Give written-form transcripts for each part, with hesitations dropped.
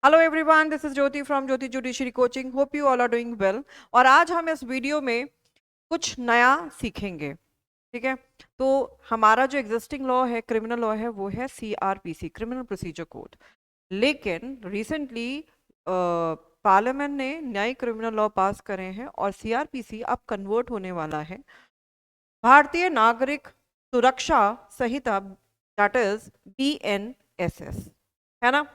Hello everyone, this is Jyoti from Jyoti judiciary coaching. Hope you all are doing well. और आज हम इस video में कुछ नया सीखेंगे। ठीक है, तो हमारा जो एग्जिस्टिंग लॉ है, क्रिमिनल लॉ है, वो है सीआरपीसी, क्रिमिनल प्रोसीजर कोड। लेकिन रिसेंटली पार्लियामेंट ने नए क्रिमिनल लॉ पास करे हैं और सीआरपीसी अब कन्वर्ट होने वाला है भारतीय नागरिक सुरक्षा संहिता, दैट इज बीएनएसएस, है ना।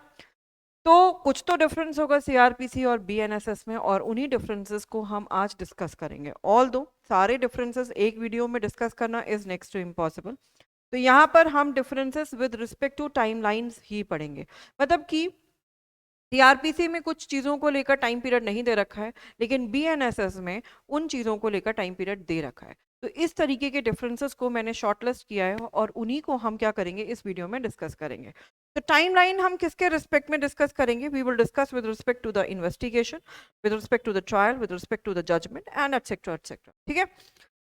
तो कुछ तो डिफरेंस होगा सीआरपीसी और बीएनएसएस में, और उन्हीं डिफरेंसेस को हम आज डिस्कस करेंगे। ऑल दो सारे डिफरेंसेस एक वीडियो में डिस्कस करना इज नेक्स्ट टू इम्पॉसिबल। तो यहाँ पर हम differences with respect to timelines ही पढ़ेंगे। मतलब कि सीआरपीसी में कुछ चीज़ों को लेकर टाइम पीरियड नहीं दे रखा है, लेकिन बीएनएसएस में उन चीज़ों को लेकर टाइम पीरियड दे रखा है। तो इस तरीके के डिफरेंसेस को मैंने शॉर्टलिस्ट किया है और उन्हीं को हम क्या करेंगे, इस वीडियो में डिस्कस करेंगे। तो टाइमलाइन हम किसके रिस्पेक्ट में डिस्कस करेंगे? We will discuss with respect to the investigation, with respect to the trial, with respect to the judgment and etcetera etcetera. ठीक है,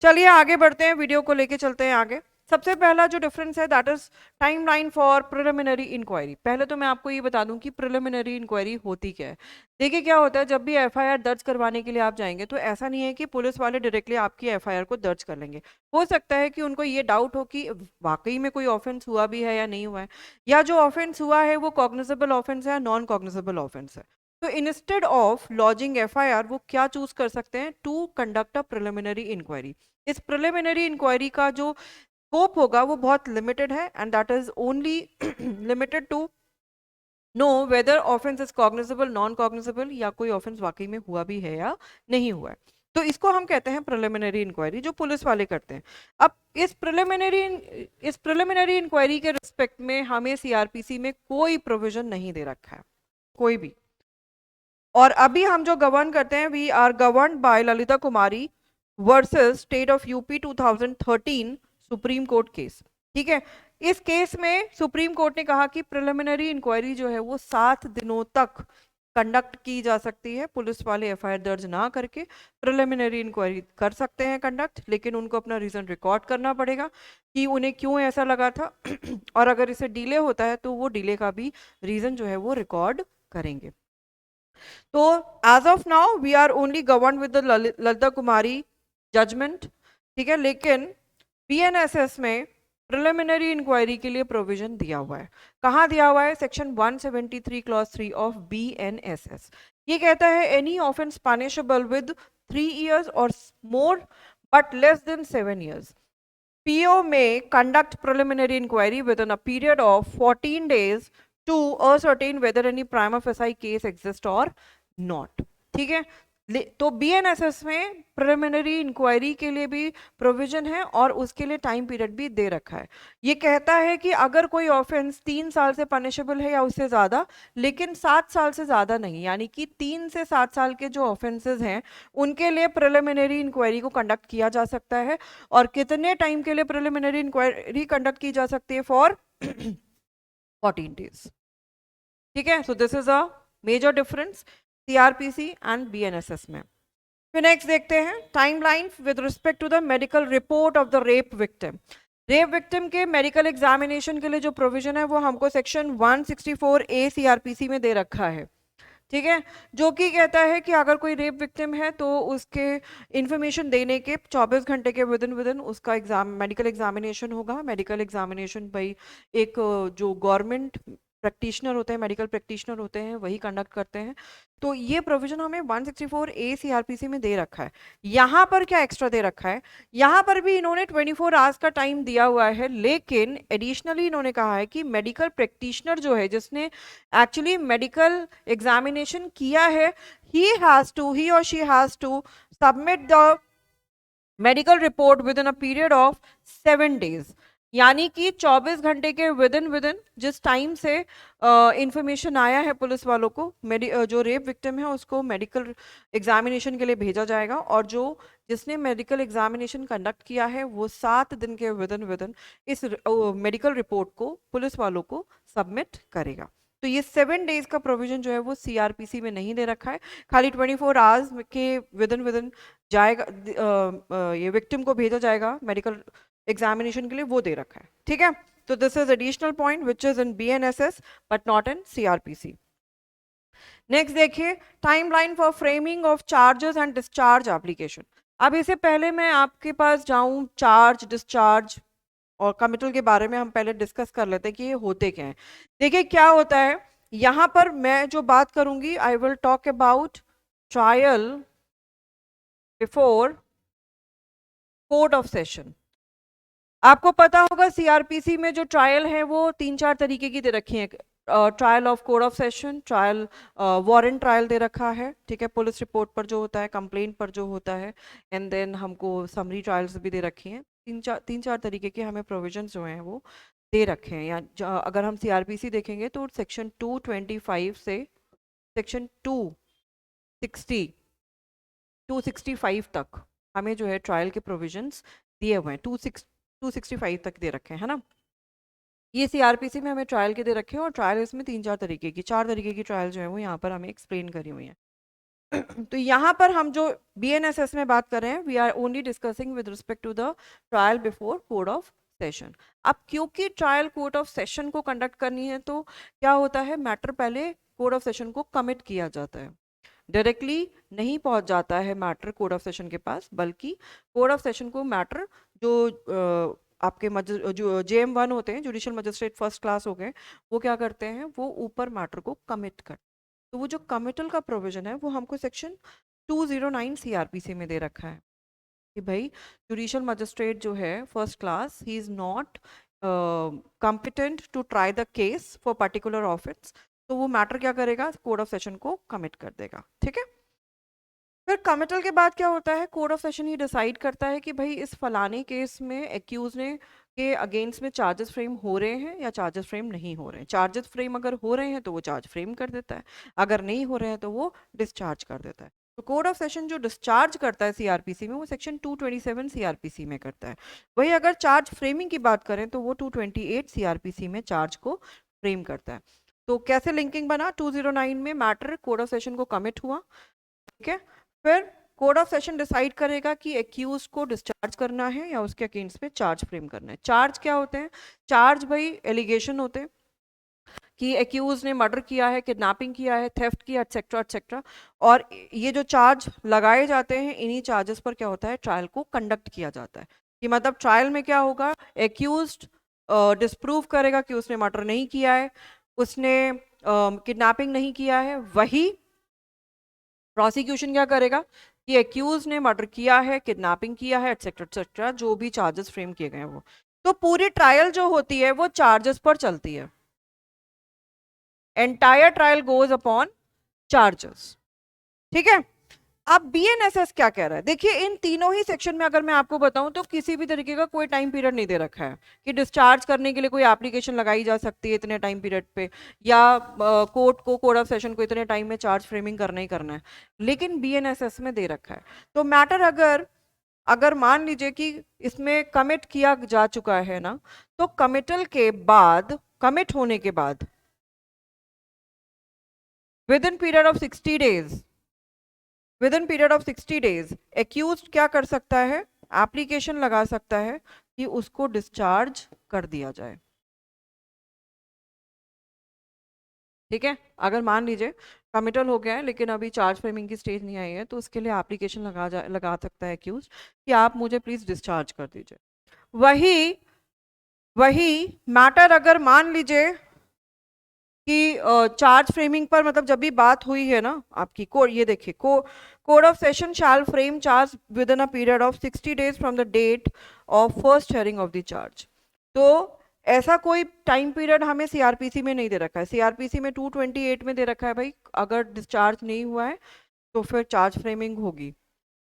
चलिए आगे बढ़ते हैं, वीडियो को लेके चलते हैं आगे। सबसे पहला जो डिफरेंस है that is timeline for preliminary inquiry. पहले तो मैं आपको ये बता दूं कि प्रिलिमिनरी इंक्वायरी होती क्या है। देखिए क्या होता है, जब भी एफआईआर दर्ज करवाने के लिए आप जाएंगे तो ऐसा नहीं है कि पुलिस वाले डायरेक्टली आपकी एफआईआर को दर्ज कर लेंगे। हो सकता है कि उनको ये डाउट हो कि वाकई में कोई ऑफेंस हुआ भी है या नहीं हुआ है, या जो ऑफेंस हुआ है वो कॉग्निजेबल ऑफेंस है या नॉन कॉग्निजेबल ऑफेंस है। तो इंस्टेड ऑफ लॉजिंग एफआईआर वो क्या चूज कर सकते हैं? To conduct a preliminary inquiry. इस प्रिलिमिनरी इंक्वायरी का जो स्कोप होगा वो बहुत लिमिटेड है, and that is only limited to know whether offence is cognizable, non cognizable, या कोई ऑफेंस वाकई में हुआ भी है या नहीं हुआ है। तो इसको हम कहते हैं प्रिलिमिनरी इंक्वायरी, जो पुलिस वाले करते हैं। अब इस प्रिलिमिनरी इंक्वायरी के रिस्पेक्ट में हमें सीआरपीसी में कोई प्रोविजन नहीं दे रखा है, कोई भी। और अभी हम जो गवर्न करते हैं, we are govern by Lalita Kumari versus state of UP 2013 Supreme Court case. ठीक है, इस केस में सुप्रीम कोर्ट ने कहा कि प्रिलिमिनरी इंक्वायरी जो है वो 7 दिनों तक कंडक्ट की जा सकती है। पुलिस वाले एफआईआर दर्ज ना करके प्रिलिमिनरी इंक्वायरी कर सकते हैं कंडक्ट, लेकिन उनको अपना रीजन रिकॉर्ड करना पड़ेगा कि उन्हें क्यों ऐसा लगा था और अगर इसे डिले होता है तो वो डिले का भी रीजन जो है वो रिकॉर्ड करेंगे। तो as of now we are only govern with the Lalita Kumari judgment. ठीक है, लेकिन बीएनएसएस में प्रिलिमिनरी इंक्वायरी के लिए प्रोविजन दिया हुआ है। कहाँ दिया हुआ है? Section 173 clause 3 of BNSS. ये कहता है any offence punishable with 3 years और more but less than 7 years। PO may conduct preliminary inquiry within a period of 14 days to ascertain whether any prima facie case exists or not। ठीक है, तो BNSS में preliminary inquiry के लिए भी provision है और उसके लिए टाइम पीरियड भी दे रखा है। ये कहता है कि अगर कोई ऑफेंस 3 साल से पनिशेबल है या उससे ज़्यादा, लेकिन 7 साल से ज़्यादा नहीं, यानी कि 3 से 7 साल के जो ऑफेंसेस हैं उनके लिए प्रिलिमिनरी इंक्वायरी को कंडक्ट किया जा सकता है। और कितने टाइम के लिए प्रिलिमिनरी इंक्वायरी कंडक्ट की जा सकती है? For 14 days। ठीक है, so this is a major difference CrPC and BNSS में। फिर नेक्स्ट देखते हैं timeline with respect to the medical report of the rape victim. Rape victim के मेडिकल एग्जामिनेशन के लिए जो प्रोविजन है वो हमको सेक्शन 164A सीआरपीसी में दे रखा है। ठीक है, जो कि कहता है कि अगर कोई रेप विक्टिम है तो उसके इंफॉर्मेशन देने के 24 घंटे के विदिन उसका मेडिकल एग्जामिनेशन होगा। मेडिकल एग्जामिनेशन भाई एक जो गवर्नमेंट प्रैक्टिशनर होते हैं, मेडिकल प्रैक्टिशनर होते हैं, वही कंडक्ट करते हैं। तो ये प्रोविजन हमें 164A सीआरपीसी में दे रखा है। यहाँ पर क्या एक्स्ट्रा दे रखा है? यहाँ पर भी इन्होंने 24 आवर्स का टाइम दिया हुआ है, लेकिन एडिशनली इन्होंने कहा है कि मेडिकल प्रैक्टिशनर जो है, जिसने एक्चुअली मेडिकल एग्जामिनेशन किया है, he or she has to submit the medical report within a period of 7 days। यानी कि 24 घंटे के विदिन जिस टाइम से इंफॉर्मेशन आया है पुलिस वालों को, जो रेप विक्टिम है उसको मेडिकल एग्जामिनेशन के लिए भेजा जाएगा, और जो जिसने मेडिकल एग्जामिनेशन कंडक्ट किया है वो 7 दिन के विदिन इस मेडिकल रिपोर्ट को पुलिस वालों को सबमिट करेगा। तो ये 7 डेज का प्रोविजन जो है वो सीआरपीसी में नहीं दे रखा है। खाली 24 आवर्स के विदिन जाएगा, ये विक्टिम को भेजा जाएगा मेडिकल एग्जामिनेशन के लिए, वो दे रखा है। ठीक है, तो this is additional point which is in BNSS but not in CrPC. Next देखिए, timeline for framing of charges and discharge application. अब इससे पहले मैं आपके पास जाऊं चार्ज, डिस्चार्ज और कमिटल के बारे में हम पहले डिस्कस कर लेते हैं कि ये होते क्या हैं। देखिए क्या होता है, यहाँ पर मैं जो बात करूंगी, I will talk about trial before court of session. आपको पता होगा सीआरपीसी में जो ट्रायल है वो 3-4 तरीके की दे रखी है। Trial of court of session, trial warrant trial दे रखा है, ठीक है, पुलिस रिपोर्ट पर जो होता है, कंप्लेंट पर जो होता है, एंड देन हमको समरी ट्रायल्स भी दे रखी हैं। 3-4 तरीके के हमें प्रोविजंस जो हैं वो दे रखे हैं। या अगर हम सीआरपीसी देखेंगे तो सेक्शन 225 से सेक्शन 265 तक हमें जो है ट्रायल के प्रोविजंस दिए हुए हैं। 265 तक दे रखे हैं, है ना। ये सीआरपीसी में हमें ट्रायल के दे रखे हैं, और ट्रायल इसमें 3-4 तरीके की, 4 तरीके की ट्रायल जो है वो यहाँ पर हमें एक्सप्लेन करी हुई है। तो यहाँ पर हम जो बीएनएसएस में बात कर रहे हैं, we are only discussing with respect to the trial before court of session. अब क्योंकि ट्रायल कोर्ट ऑफ सेशन को कंडक्ट करनी है, तो क्या होता है, मैटर पहले कोर्ट ऑफ सेशन को कमिट किया जाता है। डायरेक्टली नहीं पहुंच जाता है मैटर कोर्ट ऑफ सेशन के पास, बल्कि कोर्ट ऑफ सेशन को मैटर जो आपके जो JM1 होते हैं, जुडिशियल मजिस्ट्रेट फर्स्ट क्लास हो गए, वो क्या करते हैं, वो ऊपर मैटर को कमिट कर। तो वो जो कमिटल का प्रोविजन है वो हमको सेक्शन 209 सीआरपीसी में दे रखा है कि भाई जुडिशियल मजिस्ट्रेट जो है first class, he is not competent to try the case for particular offence, तो वो मैटर क्या करेगा, कोर्ट ऑफ सेशन को कमिट कर देगा, ठीक है। फिर कमिटल के बाद क्या होता है, court of session he decide करता है कि भाई इस फलाने केस में एक्यूज ने के अगेंस्ट में चार्जेस फ्रेम हो रहे हैं या चार्जेस फ्रेम नहीं हो रहे हैं। चार्जेस फ्रेम अगर हो रहे हैं तो वो चार्ज फ्रेम कर देता है, अगर नहीं हो रहे हैं तो वो डिस्चार्ज कर देता है। तो कोर्ट ऑफ सेशन जो डिस्चार्ज करता है सीआरपीसी में, वो सेक्शन 227 सीआरपीसी में करता है। वही अगर चार्ज फ्रेमिंग की बात करें तो वो 228 सीआरपीसी में चार्ज को फ्रेम करता है। तो कैसे लिंकिंग बना, 209 में मैटर कोर्ट ऑफ सेशन को कमिट हुआ, ठीक है। फिर कोर्ट ऑफ सेशन डिसाइड करेगा कि एक्यूज को डिस्चार्ज करना है या उसके अगेंस्ट में चार्ज फ्रेम करना है। चार्ज क्या होते हैं, चार्ज भाई एलिगेशन होते हैं कि एक्यूज ने मर्डर किया है, किडनैपिंग किया है, थेफ्ट किया, एटसेट्रा एटसेट्रा। और ये जो चार्ज लगाए जाते हैं, इन्हीं चार्जेस पर क्या होता है, ट्रायल को कंडक्ट किया जाता है। कि मतलब ट्रायल में क्या होगा, एक्यूज डिस्प्रूव करेगा कि उसने मर्डर नहीं किया है, उसने किडनैपिंग नहीं किया है। वही प्रोसिक्यूशन क्या करेगा कि एक्यूज ने मर्डर किया है, किडनैपिंग किया है, एटसेट्रा एटसेट्रा, जो भी चार्जेस फ्रेम किए गए हैं वो। तो पूरी ट्रायल जो होती है वो चार्जेस पर चलती है। Entire trial goes upon charges, ठीक है। अब बीएनएसएस क्या कह रहा है, देखिए इन तीनों ही सेक्शन में अगर मैं आपको बताऊं तो किसी भी तरीके का कोई टाइम पीरियड नहीं दे रखा है कि डिस्चार्ज करने के लिए कोई एप्लीकेशन लगाई जा सकती है इतने टाइम पीरियड पे, या कोर्ट को, कोर्ट ऑफ सेशन को इतने टाइम में चार्ज फ्रेमिंग करना ही करना है। लेकिन बीएनएसएस में दे रखा है। तो मैटर अगर अगर मान लीजिए कि इसमें कमिट किया जा चुका है ना, तो कमिटल के बाद, कमिट होने के बाद within period of 60 days, within period of 60 days accused क्या कर सकता है, एप्लीकेशन लगा सकता है कि उसको डिस्चार्ज कर दिया जाए, ठीक है। अगर मान लीजिए कमिटल हो गया है लेकिन अभी चार्ज फ्रेमिंग की स्टेज नहीं आई है, तो उसके लिए एप्लीकेशन लगा सकता है एक्यूज कि आप मुझे प्लीज डिस्चार्ज कर दीजिए। वही वही मैटर अगर मान लीजिए कि चार्ज फ्रेमिंग पर, मतलब जब भी बात हुई है ना आपकी, ये देखिए, court of session shall frame charge within a period of 60 days from the date of first hearing of the charge. तो ऐसा कोई टाइम पीरियड हमें सीआरपीसी में नहीं दे रखा है। सीआरपीसी में 228 में दे रखा है भाई, अगर डिस्चार्ज नहीं हुआ है तो फिर चार्ज फ्रेमिंग होगी,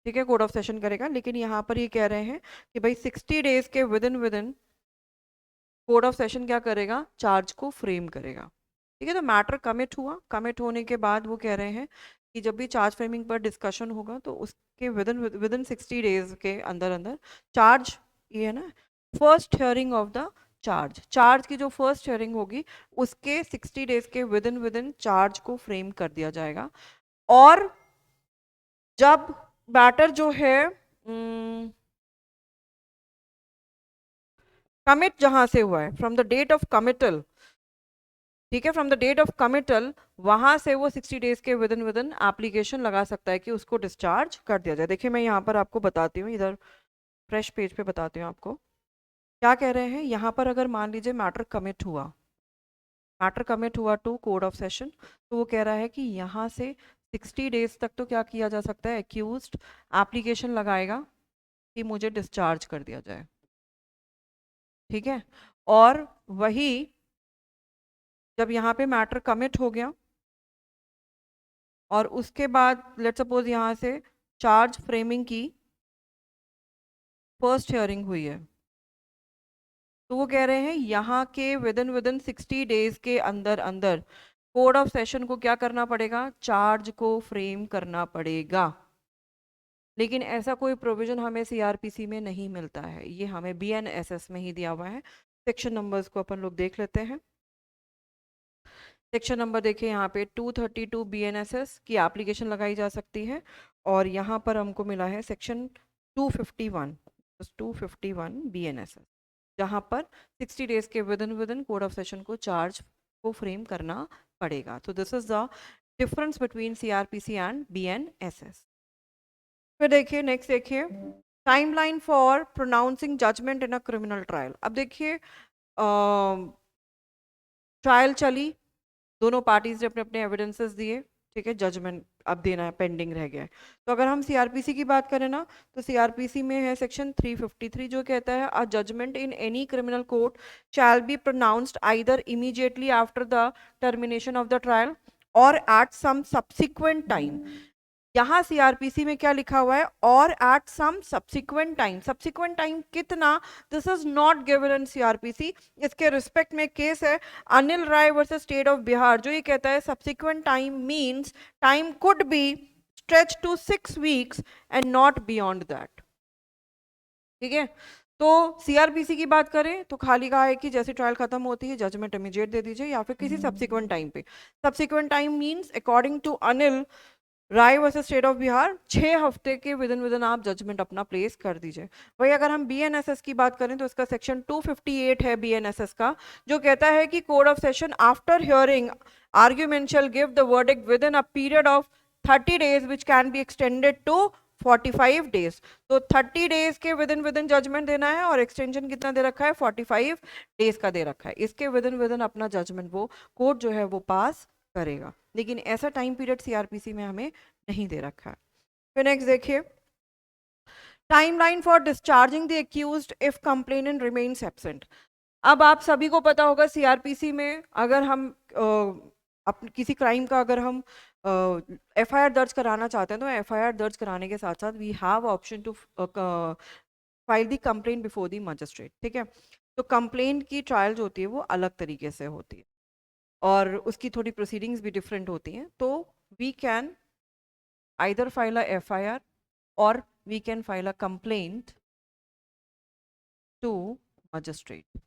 ठीक है, कोड ऑफ सेशन करेगा। लेकिन यहाँ पर ये कह रहे हैं कि भाई 60 डेज के within court of session क्या करेगा, चार्ज को फ्रेम करेगा, ठीक है। तो मैटर कमिट हुआ, कमिट होने के बाद वो कह रहे हैं कि जब भी चार्ज फ्रेमिंग पर डिस्कशन होगा तो उसके विद इन 60 डेज के अंदर अंदर चार्ज, ये है ना, first hearing of the charge, charge की जो फर्स्ट हियरिंग होगी उसके 60 डेज के विद इन चार्ज को फ्रेम कर दिया जाएगा। और जब मैटर जो है कमिट जहां से हुआ है, from the date of committal, ठीक है, from the date of committal, वहां से वो 60 डेज के विद इन एप्लीकेशन लगा सकता है कि उसको डिस्चार्ज कर दिया जाए। देखिए मैं यहाँ पर आपको बताती हूँ, इधर फ्रेश पेज पे बताती हूँ आपको क्या कह रहे हैं। यहाँ पर अगर मान लीजिए मैटर कमिट हुआ टू कोड ऑफ सेशन, तो वो कह रहा है कि यहाँ से 60 डेज तक तो क्या किया जा सकता है, एक्यूज्ड एप्लीकेशन लगाएगा कि मुझे डिस्चार्ज कर दिया जाए। ठीक है, और वही जब यहाँ पे मैटर कमिट हो गया और उसके बाद लेट सपोज यहाँ से चार्ज फ्रेमिंग की फर्स्ट हियरिंग हुई है, तो वो कह रहे हैं यहाँ के विद इन 60 डेज के अंदर अंदर कोड ऑफ सेशन को क्या करना पड़ेगा, चार्ज को फ्रेम करना पड़ेगा। लेकिन ऐसा कोई प्रोविजन हमें सीआरपीसी में नहीं मिलता है, ये हमें बीएनएसएस में ही दिया हुआ है। सेक्शन नंबर्स को अपन लोग देख लेते हैं। सेक्शन नंबर देखिए यहाँ पे 232 बीएनएसएस की एप्लीकेशन लगाई जा सकती है, और यहाँ पर हमको मिला है सेक्शन 251 बीएनएसएस, जहाँ पर 60 डेज के within court of session को चार्ज को फ्रेम करना पड़ेगा। तो this is the difference between CrPC and BNSS. फिर देखिए नेक्स्ट देखिए, timeline for pronouncing judgment in a criminal trial. अब देखिए ट्रायल चली, दोनों पार्टीज ने अपने अपने एविडेंसेस दिए, ठीक है, जजमेंट अब देना है, पेंडिंग रह गया है। तो अगर हम सीआरपीसी की बात करें ना, तो सीआरपीसी में है सेक्शन 353 जो कहता है a judgment in any criminal court shall be pronounced either immediately after the termination of the trial or at some subsequent time. यहाँ सीआरपीसी में क्या लिखा हुआ है, or at some subsequent time. Subsequent time कितना, this is not given in CrPC. इसके respect में case है Anil Rai versus state of Bihar, जो ये कहता है subsequent time means time could be stretch to 6 weeks and not beyond that. ठीक है, तो सीआरपीसी की बात करें तो खाली कहा है कि जैसे ट्रायल खत्म होती है जजमेंट इमीडिएट दे दीजिए या फिर किसी सब्सिक्वेंट टाइम पे। Subsequent time means according to Anil Rai versus state of Bihar 6 हफ्ते के विद इन आप जजमेंट अपना प्लेस कर दीजिए। वही अगर हम बीएनएसएस की बात करें तो इसका सेक्शन 258 है बीएनएसएस का, जो कहता है कि court of session after hearing argument shall give the verdict within a period of 30 days which can be extended to 45 days. तो 30 डेज के विद इन जजमेंट देना है, और एक्सटेंशन कितना दे रखा है, 45 डेज का दे रखा है। इसके विद इन अपना जजमेंट वो कोर्ट जो है वो पास करेगा, लेकिन ऐसा टाइम पीरियड सीआरपीसी में हमें नहीं दे रखा है। फिर नेक्स्ट देखिए, timeline for discharging the accused if complainant remains absent. अब आप सभी को पता होगा सीआरपीसी में अगर हम किसी क्राइम का अगर हम एफआईआर दर्ज कराना चाहते हैं, तो एफआईआर दर्ज कराने के साथ साथ we have option to file the complaint before the magistrate. ठीक है, तो कंप्लेंट की ट्रायल जो होती है वो अलग तरीके से होती है और उसकी थोड़ी प्रोसीडिंग्स भी डिफरेंट होती हैं। तो we can either file a FIR or we can file a complaint to magistrate.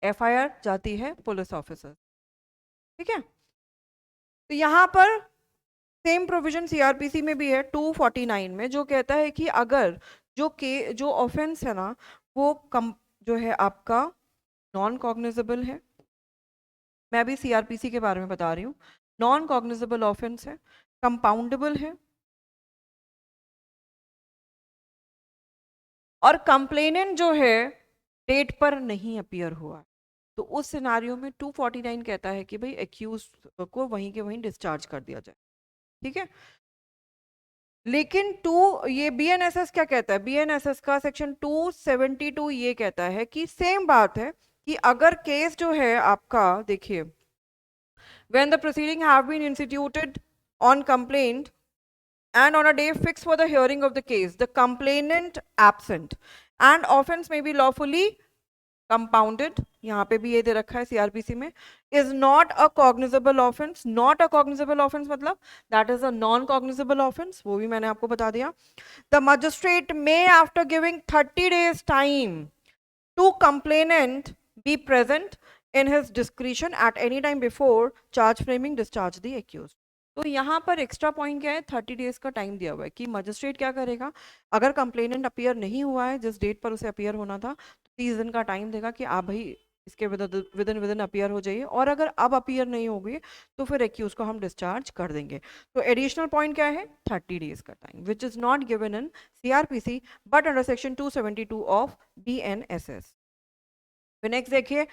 FIR जाती है पुलिस ऑफिसर। ठीक है, तो यहाँ पर सेम प्रोविजन सीआरपीसी में भी है 249 में, जो कहता है कि अगर जो ऑफेंस है ना वो जो है आपका नॉन कॉग्निजेबल है। मैं अभी सीआरपीसी के बारे में बता रही हूँ। नॉन कॉग्निजेबल ऑफेंस है, कंपाउंडेबल है, और कंप्लेनेंट जो है डेट पर नहीं अपीयर हुआ। तो उस सिनारियो में 249 कहता है कि भाई एक्यूज को वहीं के वहीं डिस्चार्ज कर दिया जाए। ठीक है, लेकिन ये बीएनएसएस क्या कहता है, बीएनएसएस का सेक्शन 272 ये कहता है कि सेम बात है कि अगर केस जो है आपका, देखिए, when the proceeding have been instituted on complaint and on a day fixed for the hearing of the case, the complainant absent and offense may be lawfully compounded, यहाँ पे भी ये दे रखा है सीआरपीसी में, is not a cognizable offense। not a cognizable offense मतलब that is a non cognizable offense, वो भी मैंने आपको बता दिया। the magistrate may after giving 30 days time to complainant be present in his discretion at any time before charge framing discharge the accused। तो यहाँ पर एक्स्ट्रा पॉइंट क्या है, 30 डेज का टाइम दिया हुआ है कि मजिस्ट्रेट क्या करेगा, अगर कंप्लेनेंट अपीयर नहीं हुआ है जिस डेट पर उसे अपीयर होना था, तो 30 दिन का टाइम देगा कि आप भाई इसके विद इन अपीयर हो जाइए, और अगर अब अपीयर नहीं होगी तो फिर एक्यूज को हम डिस्चार्ज कर देंगे। तो एडिशनल पॉइंट क्या है, 30 डेज का time, which is not given in CrPC but under section 272 of BNSS. फिर नेक्स्ट देखिए,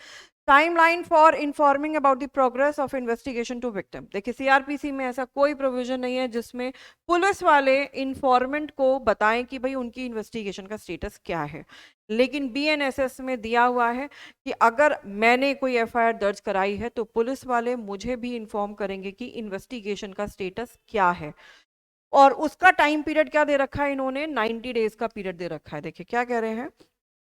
timeline for informing about the progress of investigation to victim. देखिए सीआरपीसी में ऐसा कोई प्रोविजन नहीं है जिसमें पुलिस वाले इंफॉर्मेंट को बताएं कि भाई उनकी इन्वेस्टिगेशन का स्टेटस क्या है, लेकिन बीएनएसएस में दिया हुआ है कि अगर मैंने कोई एफआईआर दर्ज कराई है तो पुलिस वाले मुझे भी इंफॉर्म करेंगे कि इन्वेस्टिगेशन का स्टेटस क्या है, और उसका टाइम पीरियड क्या दे रखा है इन्होंने, 90 डेज का पीरियड दे रखा है। देखिए क्या कह रहे हैं,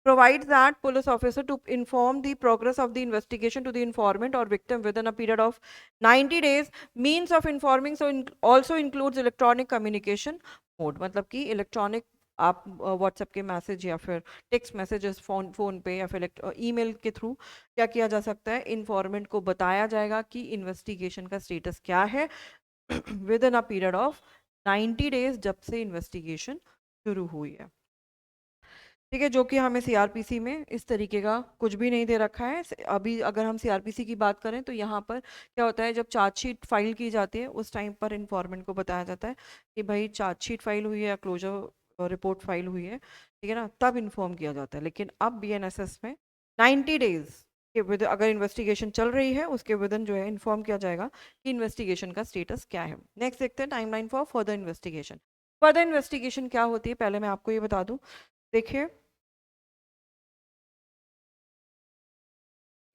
provides that police officer to inform the progress of the investigation to the informant or victim within a period of 90 days. Means of informing also includes electronic communication mode, मतलब कि इलेक्ट्रॉनिक आप व्हाट्सएप के message या फिर text messages phone पे या फिर email के थ्रू क्या किया जा सकता है, इन्फॉर्मेंट को बताया जाएगा कि इन्वेस्टिगेशन का स्टेटस क्या है with in a period of 90 days जब से इन्वेस्टिगेशन शुरू हुई है। ठीक है, जो कि हमें सीआरपीसी में इस तरीके का कुछ भी नहीं दे रखा है। अभी अगर हम सीआरपीसी की बात करें तो यहाँ पर क्या होता है, जब चार्जशीट फाइल की जाती है उस टाइम पर इन्फॉर्मेंट को बताया जाता है कि भाई चार्जशीट फाइल हुई है या क्लोजर रिपोर्ट फाइल हुई है, ठीक है ना, तब इन्फॉर्म किया जाता है। लेकिन अब बीएनएसएस में 90 डेज के विद अगर इन्वेस्टिगेशन चल रही है उसके विदन जो है इन्फॉर्म किया जाएगा कि इन्वेस्टिगेशन का स्टेटस क्या है। नेक्स्ट देखते हैं timeline for further investigation. Further investigation क्या होती है, पहले मैं आपको ये बता दूं। देखिए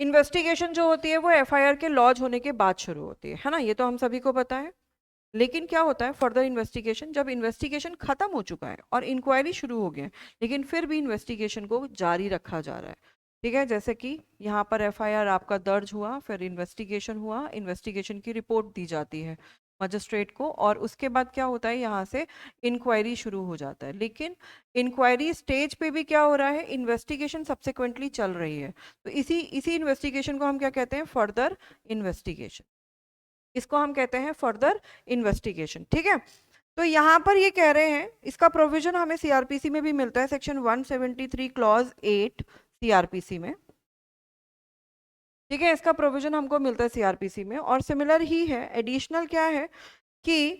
इन्वेस्टिगेशन जो होती है वो एफआईआर के लॉन्च होने के बाद शुरू होती है ना, ये तो हम सभी को पता है। लेकिन क्या होता है फर्दर इन्वेस्टिगेशन, जब इन्वेस्टिगेशन खत्म हो चुका है और इंक्वायरी शुरू हो गया है लेकिन फिर भी इन्वेस्टिगेशन को जारी रखा जा रहा है। ठीक है, जैसे कि यहाँ पर एफआईआर आपका दर्ज हुआ, फिर इन्वेस्टिगेशन हुआ, इन्वेस्टिगेशन की रिपोर्ट दी जाती है मजिस्ट्रेट को, और उसके बाद क्या होता है यहाँ से इंक्वायरी शुरू हो जाता है। लेकिन इंक्वायरी स्टेज पे भी क्या हो रहा है, इन्वेस्टिगेशन सब्सिक्वेंटली चल रही है। तो इसी इसी इन्वेस्टिगेशन को हम क्या कहते हैं, फर्दर इन्वेस्टिगेशन। इसको हम कहते हैं फर्दर इन्वेस्टिगेशन। ठीक है, तो यहाँ पर ये कह रहे हैं, इसका प्रोविजन हमें सीआरपीसी में भी मिलता है, सेक्शन 173 क्लॉज 8 सीआरपीसी में। ठीक है, इसका प्रोविजन हमको मिलता है सीआरपीसी में, और सिमिलर ही है। एडिशनल क्या है कि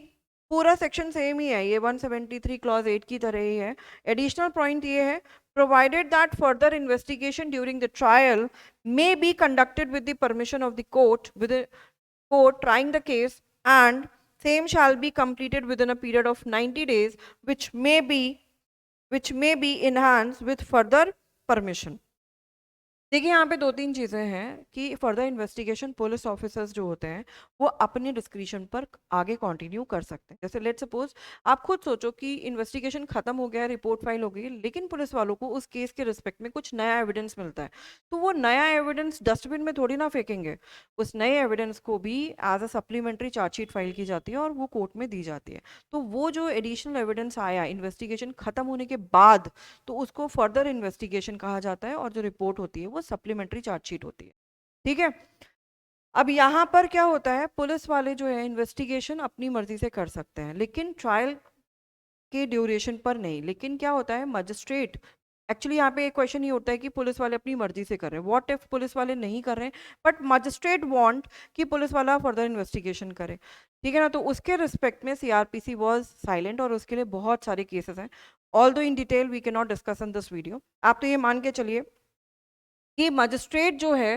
पूरा सेक्शन सेम ही है, ये 173 क्लॉज 8 की तरह ही है। एडिशनल पॉइंट ये है, provided that further investigation during the trial may be conducted with the permission of the court, with the court trying the case, and same shall be completed within a period of 90 days, which may be enhanced with further permission. देखिए यहाँ पे दो तीन चीज़ें हैं कि further investigation police officers जो होते हैं वो अपने डिस्क्रिप्शन पर आगे कंटिन्यू कर सकते हैं। जैसे लेट सपोज आप खुद सोचो कि इन्वेस्टिगेशन खत्म हो गया, रिपोर्ट फाइल हो गई, लेकिन पुलिस वालों को उस केस के रिस्पेक्ट में कुछ नया एविडेंस मिलता है, तो वो नया एविडेंस डस्टबिन में थोड़ी ना फेंकेंगे, उस नए एविडेंस को भी as a supplementary chargesheet file की जाती है और वो कोर्ट में दी जाती है। तो वो जो एडिशनल एविडेंस आया इन्वेस्टिगेशन खत्म होने के बाद, तो उसको फर्दर इन्वेस्टिगेशन कहा जाता है, और जो रिपोर्ट होती है वो सप्लीमेंट्री चार्जशीट होती है। ठीक है, अब यहाँ पर क्या होता है, पुलिस वाले जो है इन्वेस्टिगेशन अपनी मर्जी से कर सकते हैं लेकिन ट्रायल के ड्यूरेशन पर नहीं। लेकिन क्या होता है, मजिस्ट्रेट, एक्चुअली यहाँ पे एक क्वेश्चन ये होता है कि पुलिस वाले अपनी मर्जी से कर रहे हैं, व्हाट इफ पुलिस वाले नहीं कर रहे हैं बट मजिस्ट्रेट वांट कि पुलिस वाला फर्दर इन्वेस्टिगेशन करे, ठीक है ना, तो उसके रिस्पेक्ट में सीआरपीसी वाज साइलेंट, और उसके लिए बहुत सारे केसेस हैं। Although in detail we can not discuss in this video. आप तो ये मान के चलिए कि मजिस्ट्रेट जो है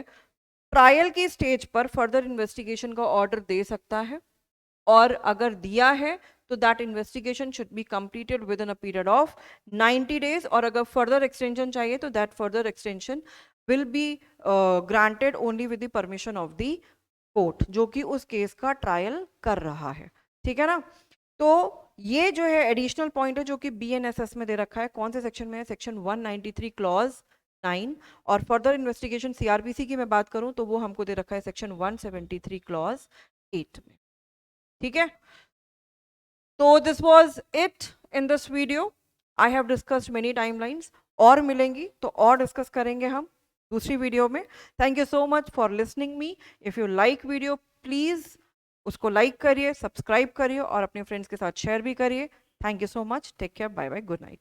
ट्रायल की स्टेज पर फर्दर इन्वेस्टिगेशन का ऑर्डर दे सकता है, और अगर दिया है तो that investigation should be completed with in a period of 90 days, और अगर फर्दर एक्सटेंशन चाहिए तो that further extension will be granted only with the permission of the court जो कि उस केस का ट्रायल कर रहा है। ठीक है ना, तो ये जो है एडिशनल पॉइंट है जो कि बीएनएसएस में दे रखा है। कौन से सेक्शन में है, सेक्शन 193 क्लॉज 9, और फर्दर इन्वेस्टिगेशन सीआरपीसी की मैं बात करूं तो वो हमको दे रखा है सेक्शन 173 क्लॉज 8 में। ठीक है, तो this was it in this video. I have discussed many timelines, और मिलेंगी तो और डिस्कस करेंगे हम दूसरी वीडियो में। Thank you so much for listening me. If you like video please उसको लाइक करिए, सब्सक्राइब करिए और अपने फ्रेंड्स के साथ शेयर भी करिए। Thank you so much, take care, bye bye, good night.